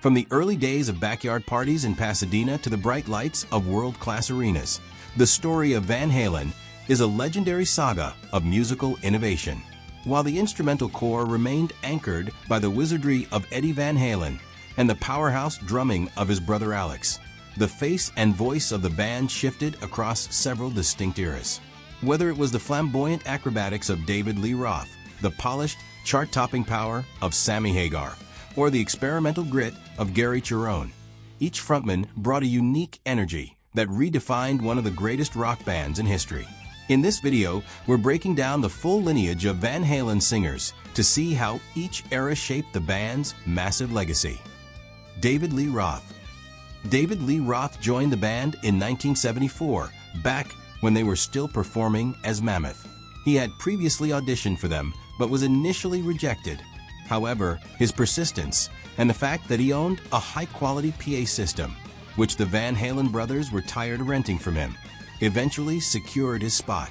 From the early days of backyard parties in Pasadena to the bright lights of world-class arenas, the story of Van Halen is a legendary saga of musical innovation. While the instrumental core remained anchored by the wizardry of Eddie Van Halen and the powerhouse drumming of his brother Alex, the face and voice of the band shifted across several distinct eras. Whether it was the flamboyant acrobatics of David Lee Roth, the polished, chart-topping power of Sammy Hagar, or the experimental grit of Gary Cherone, each frontman brought a unique energy that redefined one of the greatest rock bands in history. In this video, we're breaking down the full lineage of Van Halen singers to see how each era shaped the band's massive legacy. David Lee Roth. David Lee Roth joined the band in 1974, back when they were still performing as Mammoth. He had previously auditioned for them, but was initially rejected. However, his persistence and the fact that he owned a high-quality PA system, which the Van Halen brothers were tired of renting from him, eventually secured his spot.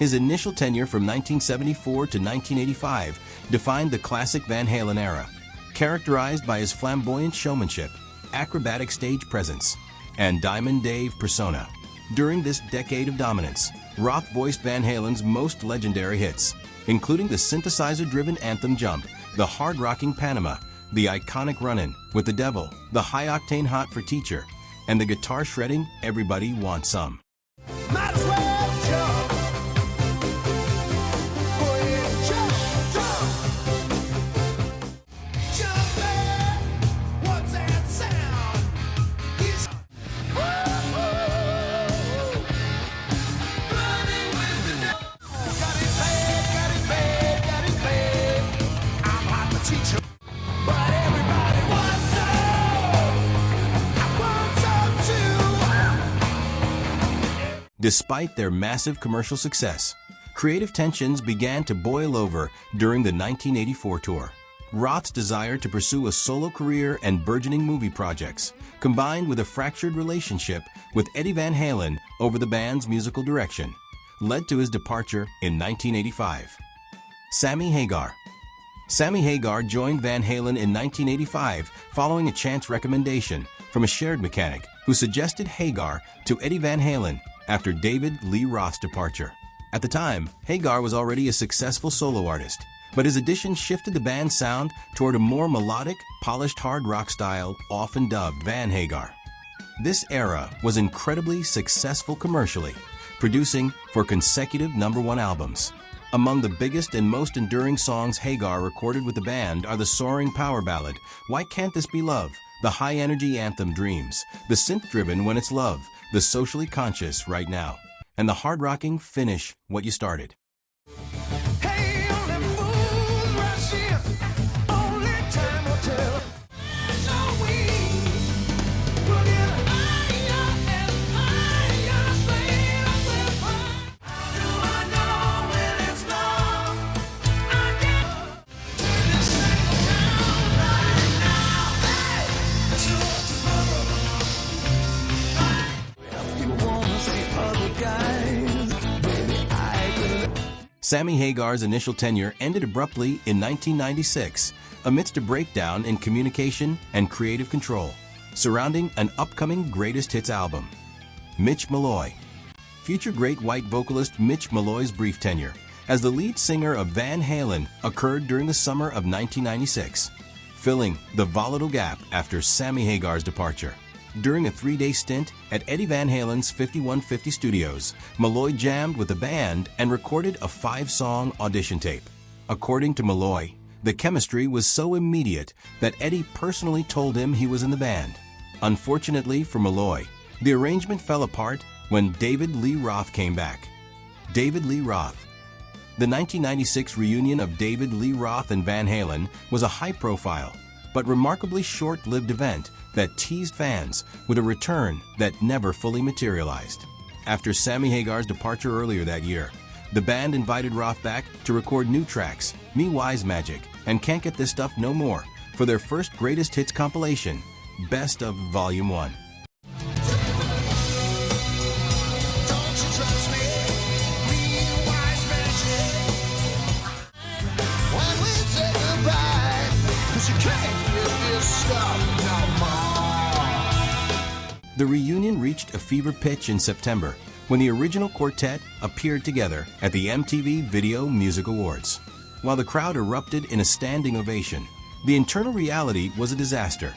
His initial tenure from 1974 to 1985 defined the classic Van Halen era, characterized by his flamboyant showmanship, acrobatic stage presence, and Diamond Dave persona. During this decade of dominance, Roth voiced Van Halen's most legendary hits, including the synthesizer-driven anthem Jump, the hard-rocking Panama, the iconic Runnin' with the Devil, the high-octane Hot for Teacher, and the guitar-shredding Everybody Wants Some. Might as well jump. Oh yeah, jump. Jumping, what's that sound? It's running with the devil. Got it bad. I'm hot for teacher, but everybody wants some. I want some too. Despite their massive commercial success, creative tensions began to boil over during the 1984 tour. Roth's desire to pursue a solo career and burgeoning movie projects, combined with a fractured relationship with Eddie Van Halen over the band's musical direction, led to his departure in 1985. Sammy Hagar. Sammy Hagar joined Van Halen in 1985 following a chance recommendation from a shared mechanic who suggested Hagar to Eddie Van Halen after David Lee Roth's departure. At the time, Hagar was already a successful solo artist, but his addition shifted the band's sound toward a more melodic, polished hard rock style, often dubbed Van Hagar. This era was incredibly successful commercially, producing 4 consecutive #1 albums. Among the biggest and most enduring songs Hagar recorded with the band are the soaring power ballad, Why Can't This Be Love?, the high-energy anthem Dreams, the synth-driven When It's Love, the socially conscious Right Now, and the hard-rocking Finish What You Started. Hey, all them fools rush in. Only time will tell. So we will get higher and higher, straight up with pride. How do I know when it's love? I get this thing down right now. Hey, you wanna say other guys, baby, I could. Sammy Hagar's initial tenure ended abruptly in 1996 amidst a breakdown in communication and creative control surrounding an upcoming greatest hits album. Mitch Malloy. Future great white vocalist Mitch Malloy's brief tenure as the lead singer of Van Halen occurred during the summer of 1996, filling the volatile gap after Sammy Hagar's departure. During a 3-day stint at Eddie Van Halen's 5150 Studios, Malloy jammed with the band and recorded a 5-song audition tape. According to Malloy, the chemistry was so immediate that Eddie personally told him he was in the band. Unfortunately for Malloy, the arrangement fell apart when David Lee Roth came back. David Lee Roth. The 1996 reunion of David Lee Roth and Van Halen was a high-profile but remarkably short-lived event that teased fans with a return that never fully materialized. After Sammy Hagar's departure earlier that year, the band invited Roth back to record new tracks, Me Wise Magic and Can't Get This Stuff No More, for their first greatest hits compilation, Best of Volume 1. Don't you trust me? Me wise magic. When we say goodbye, 'cause you can't get this stuff no The reunion reached a fever pitch in September when the original quartet appeared together at the MTV Video Music Awards. While the crowd erupted in a standing ovation, the internal reality was a disaster.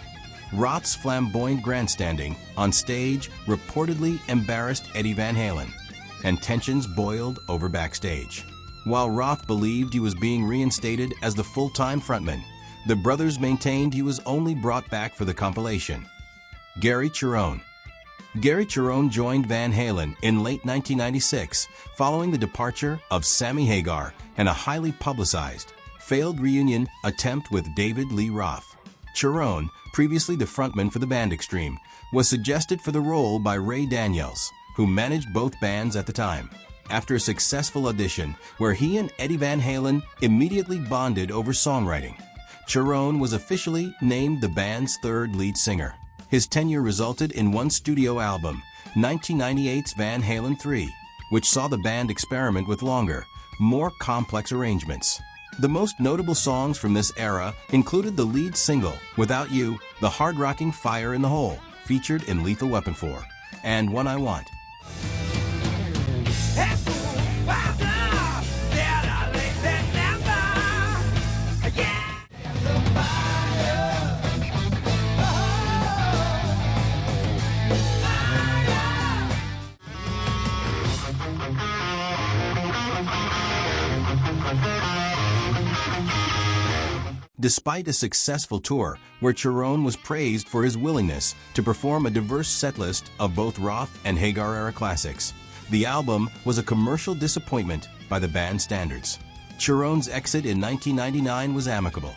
Roth's flamboyant grandstanding on stage reportedly embarrassed Eddie Van Halen, and tensions boiled over backstage. While Roth believed he was being reinstated as the full-time frontman, the brothers maintained he was only brought back for the compilation. Gary Cherone. Gary Cherone joined Van Halen in late 1996 following the departure of Sammy Hagar and a highly publicized, failed reunion attempt with David Lee Roth. Cherone, previously the frontman for the band Extreme, was suggested for the role by Ray Daniels, who managed both bands at the time. After a successful audition where he and Eddie Van Halen immediately bonded over songwriting, Cherone was officially named the band's third lead singer. His tenure resulted in one studio album, 1998's Van Halen 3, which saw the band experiment with longer, more complex arrangements. The most notable songs from this era included the lead single, Without You, the hard-rocking Fire in the Hole, featured in Lethal Weapon 4, and One I Want. Despite a successful tour where Cherone was praised for his willingness to perform a diverse setlist of both Roth and Hagar-era classics, the album was a commercial disappointment by the band's standards. Cherone's exit in 1999 was amicable.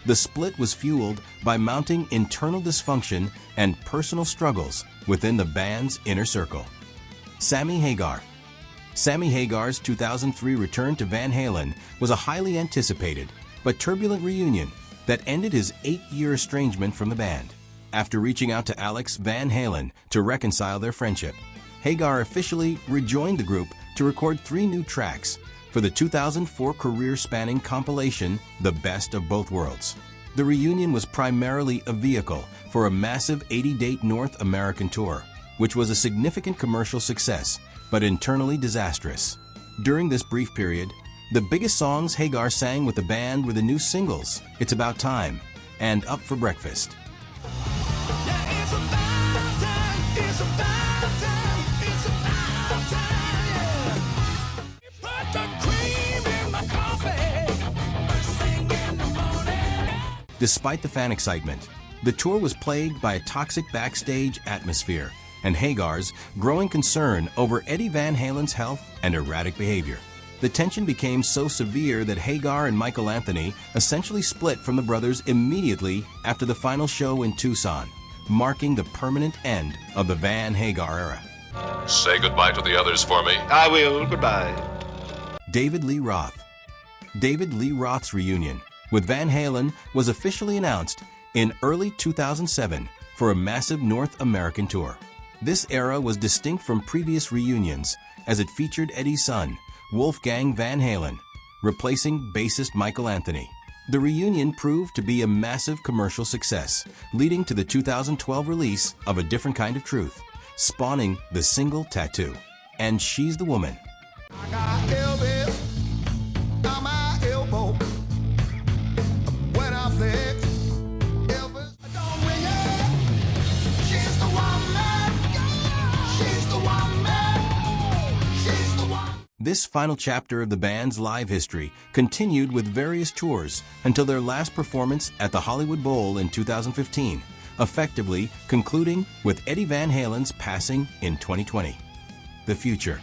The split was fueled by mounting internal dysfunction and personal struggles within the band's inner circle. Sammy Hagar. Sammy Hagar's 2003 return to Van Halen was a highly anticipated but turbulent reunion that ended his 8-year estrangement from the band. After reaching out to Alex Van Halen to reconcile their friendship, Hagar officially rejoined the group to record 3 new tracks for the 2004 career-spanning compilation The Best of Both Worlds. The reunion was primarily a vehicle for a massive 80-date North American tour, which was a significant commercial success but internally disastrous. During this brief period, the biggest songs Hagar sang with the band were the new singles, It's About Time and Up for Breakfast. Despite the fan excitement, the tour was plagued by a toxic backstage atmosphere and Hagar's growing concern over Eddie Van Halen's health and erratic behavior. The tension became so severe that Hagar and Michael Anthony essentially split from the brothers immediately after the final show in Tucson, marking the permanent end of the Van Hagar era. Say goodbye to the others for me. I will. Goodbye. David Lee Roth. David Lee Roth's reunion with Van Halen was officially announced in early 2007 for a massive North American tour. This era was distinct from previous reunions as it featured Eddie's son, Wolfgang Van Halen, replacing bassist Michael Anthony. The reunion proved to be a massive commercial success, leading to the 2012 release of A Different Kind of Truth, spawning the single Tattoo, and She's the Woman. I got Elvis on my elbow. When I think Elvis, don't ring it. She's the woman. She's the woman. She's the one. This final chapter of the band's live history continued with various tours until their last performance at the Hollywood Bowl in 2015, effectively concluding with Eddie Van Halen's passing in 2020. The future.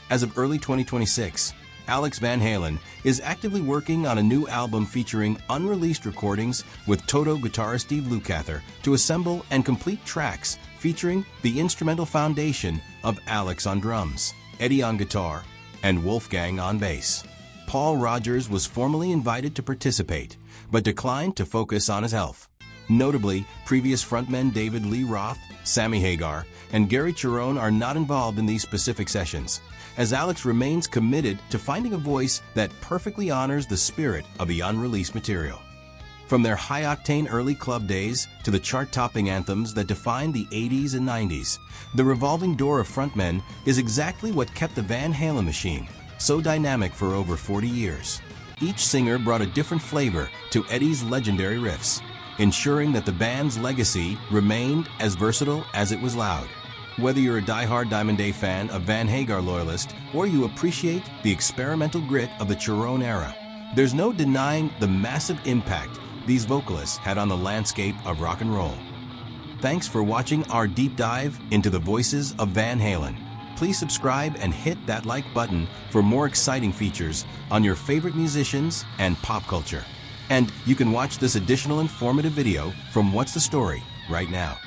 As of early 2026, Alex Van Halen is actively working on a new album featuring unreleased recordings with Toto guitarist Steve Lukather to assemble and complete tracks featuring the instrumental foundation of Alex on drums, Eddie on guitar, and Wolfgang on bass. Paul Rodgers was formally invited to participate, but declined to focus on his health. Notably, previous frontmen David Lee Roth, Sammy Hagar, and Gary Cherone are not involved in these specific sessions, as Alex remains committed to finding a voice that perfectly honors the spirit of the unreleased material. From their high-octane early club days to the chart-topping anthems that defined the 80s and 90s, the revolving door of frontmen is exactly what kept the Van Halen machine so dynamic for over 40 years. Each singer brought a different flavor to Eddie's legendary riffs, ensuring that the band's legacy remained as versatile as it was loud. Whether you're a die-hard Diamond Day fan, a Van Hagar loyalist, or you appreciate the experimental grit of the Cherone era, there's no denying the massive impact these vocalists had on the landscape of rock and roll. Thanks for watching our deep dive into the voices of Van Halen. Please subscribe and hit that like button for more exciting features on your favorite musicians and pop culture. And you can watch this additional informative video from What's the Story right now.